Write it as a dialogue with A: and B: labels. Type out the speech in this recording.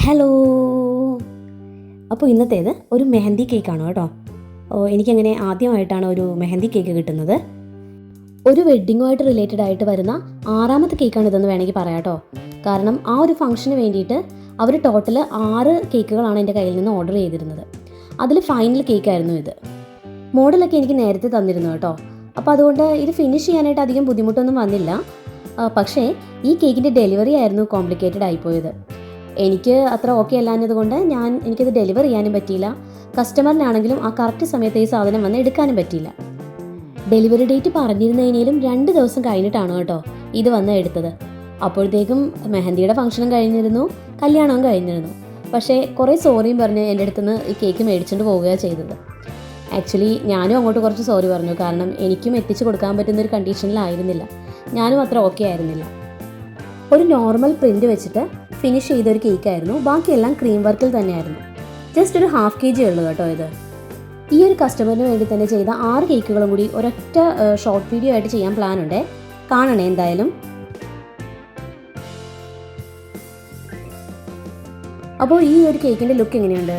A: Hello. അപ്പോൾ ഇന്നത്തേത് ഒരു മെഹന്തി കേക്കാണ് കേട്ടോ. എനിക്കങ്ങനെ ആദ്യമായിട്ടാണ് ഒരു മെഹന്തി കേക്ക് കിട്ടുന്നത്. ഒരു വെഡ്ഡിങ്ങുമായിട്ട് റിലേറ്റഡ് ആയിട്ട് വരുന്ന 6ാമത്തെ കേക്കാണ് ഇതെന്ന് വേണമെങ്കിൽ പറയാം കേട്ടോ. കാരണം ആ ഒരു ഫംഗ്ഷന് വേണ്ടിയിട്ട് അവർ ടോട്ടൽ 6 കേക്കുകളാണ് എൻ്റെ കയ്യിൽ നിന്ന് ഓർഡർ ചെയ്തിരുന്നത്. അതിൽ ഫൈനൽ കേക്കായിരുന്നു ഇത്. മോഡലൊക്കെ എനിക്ക് നേരത്തെ തന്നിരുന്നു കേട്ടോ. അപ്പോൾ അതുകൊണ്ട് ഇത് ഫിനിഷ് ചെയ്യാനായിട്ട് അധികം ബുദ്ധിമുട്ടൊന്നും വന്നില്ല. പക്ഷേ ഈ കേക്കിൻ്റെ ഡെലിവറി ആയിരുന്നു കോംപ്ലിക്കേറ്റഡ് ആയിപ്പോയത്. എനിക്ക് അത്ര ഓക്കെ അല്ലാഞ്ഞത് കൊണ്ട് എനിക്കത് ഡെലിവർ ചെയ്യാനും പറ്റിയില്ല. കസ്റ്റമറിനാണെങ്കിലും ആ കറക്റ്റ് സമയത്ത് ഈ സാധനം വന്ന് എടുക്കാനും പറ്റിയില്ല. ഡെലിവറി ഡേറ്റ് പറഞ്ഞിരുന്നതിനേലും 2 ദിവസം കഴിഞ്ഞിട്ടാണ് കേട്ടോ ഇത് വന്ന് എടുത്തത്. അപ്പോഴത്തേക്കും മെഹന്തിയുടെ ഫംഗ്ഷനും കഴിഞ്ഞിരുന്നു, കല്യാണവും കഴിഞ്ഞിരുന്നു. പക്ഷേ കുറേ സോറിയും പറഞ്ഞ് എൻ്റെ അടുത്തുനിന്ന് ഈ കേക്ക് മേടിച്ചുകൊണ്ട് പോവുകയാണ് ചെയ്തത്. ആക്ച്വലി ഞാനും അങ്ങോട്ട് കുറച്ച് സോറി പറഞ്ഞു. കാരണം എനിക്കും എത്തിച്ചു കൊടുക്കാൻ പറ്റുന്നൊരു കണ്ടീഷനിലായിരുന്നില്ല. ഞാനും അത്ര ഓക്കെ ആയിരുന്നില്ല. ഒരു നോർമൽ പ്രിൻ്റ് വെച്ചിട്ട് ഫിനിഷ് ചെയ്തൊരു കേക്കായിരുന്നു. ബാക്കിയെല്ലാം ക്രീം വർക്കിൽ തന്നെയായിരുന്നു. ജസ്റ്റ് ഒരു 1/2 kg ഉള്ളൂ കേട്ടോ ഇത്. ഈ ഒരു കസ്റ്റമറിന് വേണ്ടി തന്നെ ചെയ്ത 6 കേക്കുകളും കൂടി ഒരൊറ്റ ഷോർട്ട് വീഡിയോ ആയിട്ട് ചെയ്യാൻ പ്ലാൻ ഉണ്ട്. കാണണേ എന്തായാലും. അപ്പോൾ ഈ ഒരു കേക്കിൻ്റെ ലുക്ക് എങ്ങനെയുണ്ട്?